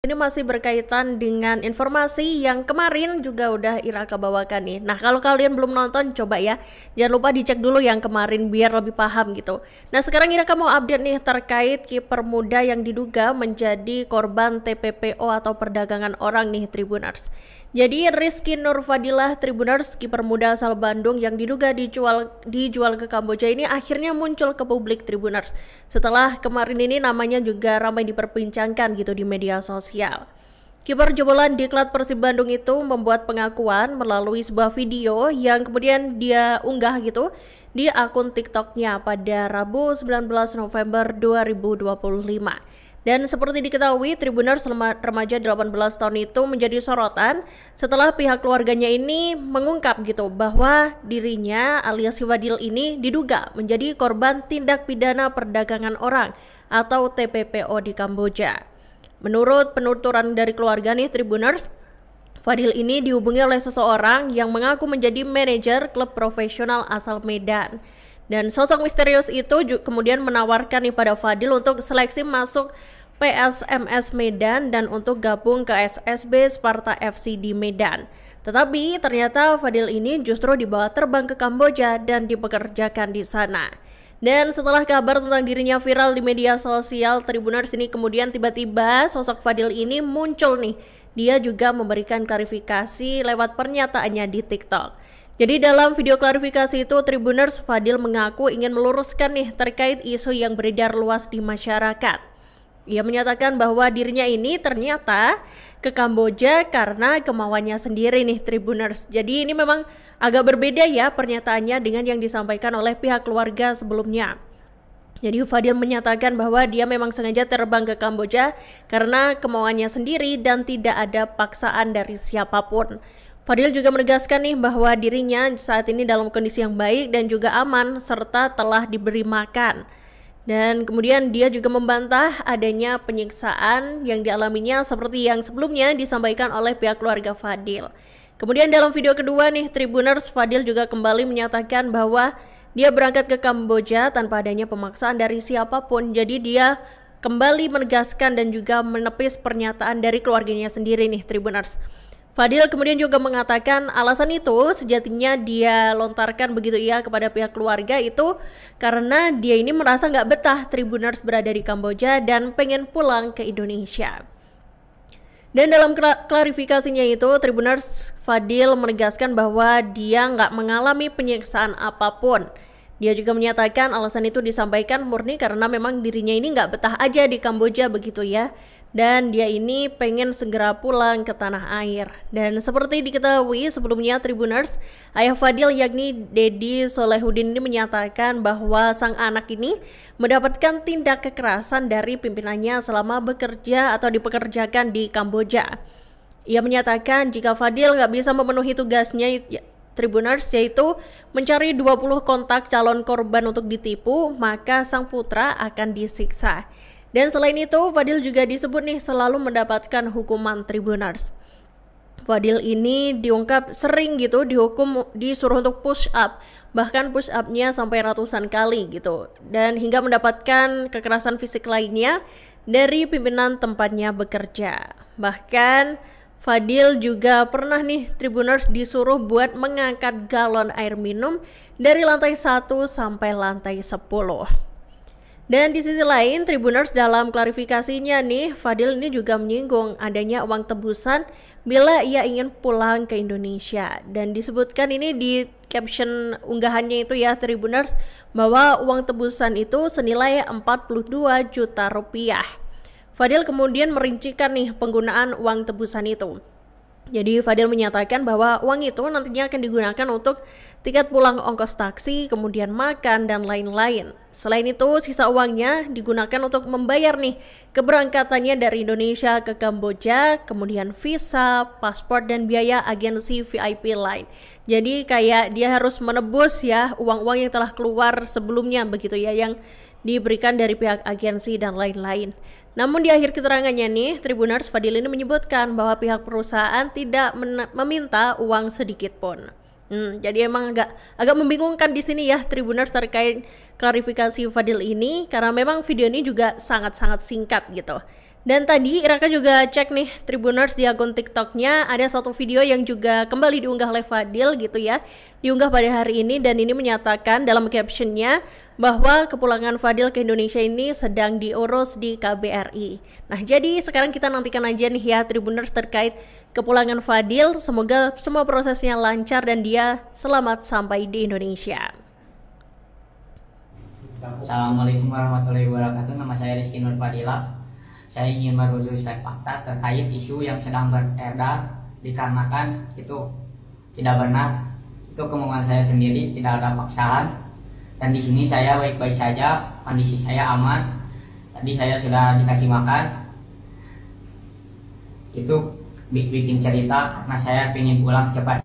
Ini masih berkaitan dengan informasi yang kemarin juga udah Iraka bawakan nih. Nah, kalau kalian belum nonton, coba ya. Jangan lupa dicek dulu yang kemarin biar lebih paham gitu. Nah, sekarang Iraka mau update nih terkait kiper muda yang diduga menjadi korban TPPO atau perdagangan orang nih, Tribuners. Jadi Rizky Nurfadilah Tribuners, kiper muda asal Bandung yang diduga dijual ke Kamboja ini akhirnya muncul ke publik Tribuners. Setelah kemarin ini namanya juga ramai diperbincangkan gitu di media sosial. Kiper jebolan diklat Persib Bandung itu membuat pengakuan melalui sebuah video yang kemudian dia unggah gitu di akun TikToknya pada Rabu 19 November 2025. Dan seperti diketahui, Tribuners remaja 18 tahun itu menjadi sorotan setelah pihak keluarganya ini mengungkap gitu bahwa dirinya alias si Fadil ini diduga menjadi korban tindak pidana perdagangan orang atau TPPO di Kamboja. Menurut penuturan dari keluarga nih Tribuners, Fadil ini dihubungi oleh seseorang yang mengaku menjadi manajer klub profesional asal Medan. Dan sosok misterius itu kemudian menawarkan nih pada Fadil untuk seleksi masuk PSMS Medan dan untuk gabung ke SSB Sparta FC di Medan. Tetapi ternyata Fadil ini justru dibawa terbang ke Kamboja dan dipekerjakan di sana. Dan setelah kabar tentang dirinya viral di media sosial, Tribuners ini kemudian tiba-tiba sosok Fadil ini muncul nih. Dia juga memberikan klarifikasi lewat pernyataannya di TikTok. Jadi dalam video klarifikasi itu, Tribuners, Fadil mengaku ingin meluruskan nih terkait isu yang beredar luas di masyarakat. Ia menyatakan bahwa dirinya ini ternyata ke Kamboja karena kemauannya sendiri nih Tribuners. Jadi ini memang agak berbeda ya pernyataannya dengan yang disampaikan oleh pihak keluarga sebelumnya. Jadi Fadil menyatakan bahwa dia memang sengaja terbang ke Kamboja karena kemauannya sendiri dan tidak ada paksaan dari siapapun. Fadil juga menegaskan nih bahwa dirinya saat ini dalam kondisi yang baik dan juga aman serta telah diberi makan. Dan kemudian dia juga membantah adanya penyiksaan yang dialaminya seperti yang sebelumnya disampaikan oleh pihak keluarga Fadil. Kemudian dalam video kedua nih Tribuners, Fadil juga kembali menyatakan bahwa dia berangkat ke Kamboja tanpa adanya pemaksaan dari siapapun. Jadi dia kembali menegaskan dan juga menepis pernyataan dari keluarganya sendiri nih Tribuners. Fadil kemudian juga mengatakan alasan itu sejatinya dia lontarkan begitu ya kepada pihak keluarga itu karena dia ini merasa nggak betah Tribuners berada di Kamboja dan pengen pulang ke Indonesia. Dan dalam klarifikasinya itu, Tribuners, Fadil menegaskan bahwa dia nggak mengalami penyiksaan apapun. Dia juga menyatakan alasan itu disampaikan murni karena memang dirinya ini nggak betah aja di Kamboja begitu ya. Dan dia ini pengen segera pulang ke tanah air. Dan seperti diketahui sebelumnya Tribuners, ayah Fadil yakni Dedi Solehudin ini menyatakan bahwa sang anak ini mendapatkan tindak kekerasan dari pimpinannya selama bekerja atau dipekerjakan di Kamboja. Ia menyatakan jika Fadil nggak bisa memenuhi tugasnya Tribuners, yaitu mencari 20 kontak calon korban untuk ditipu, maka sang putra akan disiksa. Dan selain itu, Fadil juga disebut nih selalu mendapatkan hukuman Tribuners. Fadil ini diungkap sering gitu disuruh untuk push up, bahkan push up-nya sampai ratusan kali gitu. Dan hingga mendapatkan kekerasan fisik lainnya dari pimpinan tempatnya bekerja. Bahkan Fadil juga pernah nih Tribuners disuruh buat mengangkat galon air minum dari lantai 1 sampai lantai 10. Dan di sisi lain, Tribuners dalam klarifikasinya nih, Fadil ini juga menyinggung adanya uang tebusan bila ia ingin pulang ke Indonesia. Dan disebutkan ini di caption unggahannya itu ya Tribuners, bahwa uang tebusan itu senilai 42 juta rupiah. Fadil kemudian merincikan nih penggunaan uang tebusan itu. Jadi Fadil menyatakan bahwa uang itu nantinya akan digunakan untuk tiket pulang ongkos taksi, kemudian makan, dan lain-lain. Selain itu, sisa uangnya digunakan untuk membayar nih keberangkatannya dari Indonesia ke Kamboja, kemudian visa, paspor, dan biaya agensi VIP lain. Jadi kayak dia harus menebus ya uang-uang yang telah keluar sebelumnya begitu ya, yang diberikan dari pihak agensi dan lain-lain. Namun di akhir keterangannya nih, Tribuners, Fadil ini menyebutkan bahwa pihak perusahaan tidak meminta uang sedikit pun. Jadi emang agak membingungkan di sini ya Tribuners terkait klarifikasi Fadil ini karena memang video ini juga sangat-sangat singkat gitu. Dan tadi Iraka juga cek nih Tribuners di akun TikToknya, ada satu video yang juga kembali diunggah oleh Fadil gitu ya, diunggah pada hari ini, dan ini menyatakan dalam captionnya bahwa kepulangan Fadil ke Indonesia ini sedang diurus di KBRI. Nah jadi sekarang kita nantikan aja nih ya Tribuners terkait kepulangan Fadil, semoga semua prosesnya lancar dan dia selamat sampai di Indonesia. Assalamualaikum warahmatullahi wabarakatuh. Nama saya Rizky Nur Fadila. Saya ingin meluruskan fakta terkait isu yang sedang beredar dikarenakan itu tidak benar. Itu kemauan saya sendiri, tidak ada paksaan. Dan di sini saya baik-baik saja, kondisi saya aman. Tadi saya sudah dikasih makan. Itu bikin cerita karena saya ingin pulang cepat.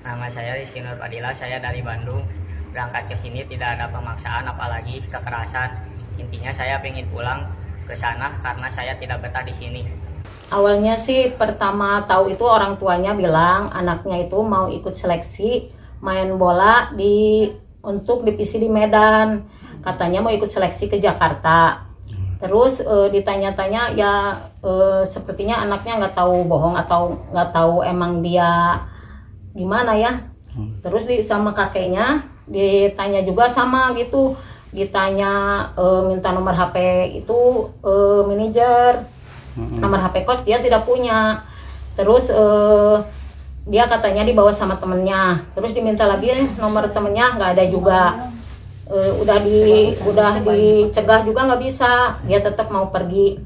Nama saya Rizky Nur Fadila, saya dari Bandung. Berangkat ke sini tidak ada pemaksaan apalagi kekerasan. Intinya saya ingin pulang ke sana karena saya tidak betah di sini. Awalnya sih pertama tahu itu orang tuanya bilang anaknya itu mau ikut seleksi main bola untuk divisi di Medan. Katanya mau ikut seleksi ke Jakarta. Terus ditanya-tanya ya sepertinya anaknya nggak tahu bohong atau nggak tahu emang dia gimana ya. Terus sama kakeknya ditanya juga sama gitu. Ditanya minta nomor HP itu manajer, nomor HP coach dia tidak punya. Terus dia katanya dibawa sama temennya. Terus diminta lagi nomor temennya nggak ada juga. Udah dicegah juga nggak bisa. Dia tetap mau pergi.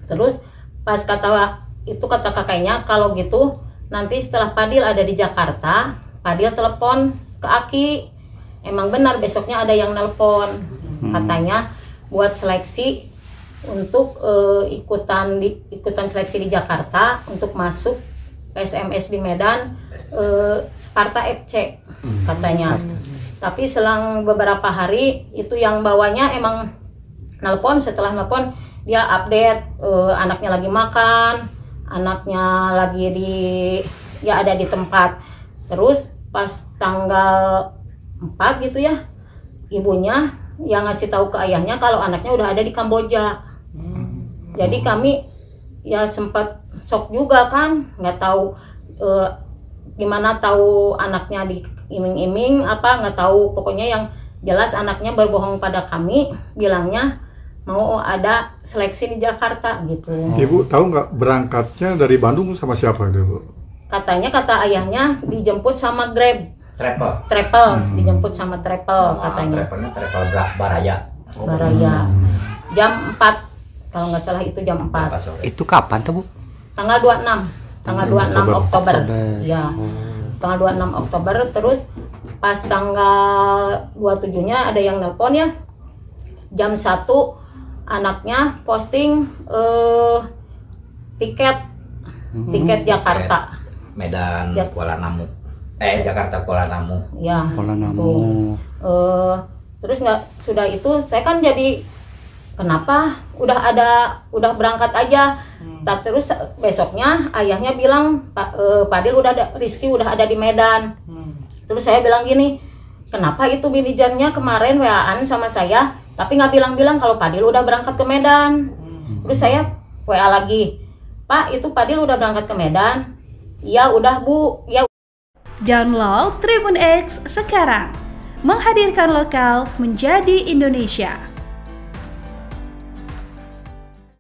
Terus pas kata kakaknya kalau gitu nanti setelah Fadil ada di Jakarta, Fadil telepon ke Aki. Emang benar besoknya ada yang nelpon katanya buat seleksi untuk ikutan seleksi di Jakarta untuk masuk SMS di Medan Sparta FC katanya. Tapi selang beberapa hari itu yang bawanya emang nelpon, setelah nelpon dia update anaknya lagi makan, anaknya lagi ada di tempat. Terus pas tanggal 4 gitu ya, ibunya yang ngasih tahu ke ayahnya kalau anaknya udah ada di Kamboja. Jadi kami ya sempat shock juga kan, nggak tahu gimana tahu anaknya diiming-iming apa, nggak tahu. Pokoknya yang jelas anaknya berbohong pada kami, bilangnya mau ada seleksi di Jakarta gitu. Ibu tahu nggak berangkatnya dari Bandung sama siapa itu, Bu? Katanya kata ayahnya dijemput sama Grab. Travel, dijemput sama travel katanya. Travel Baraya. Baraya. Jam 4. Kalau nggak salah itu jam 4. Itu kapan tuh, Bu? Tanggal 26. Tanggal 26 Oktober. Ya. Tanggal 26 Oktober, terus pas tanggal 27-nya ada yang nelpon ya. Jam 1 anaknya posting tiket Jakarta. Medan Kuala Namu. Jakarta Kuala Namu. Ya. Kuala Namu. Terus sudah itu saya kan jadi kenapa udah berangkat aja. Terus besoknya ayahnya bilang Fadil Rizky udah ada di Medan. Terus saya bilang gini, kenapa itu manajernya kemarin WA-an sama saya tapi nggak bilang-bilang kalau Fadil udah berangkat ke Medan. Terus saya WA lagi, Pak itu Fadil udah berangkat ke Medan. Ya udah Bu, ya. Download Tribun X sekarang, menghadirkan lokal menjadi Indonesia.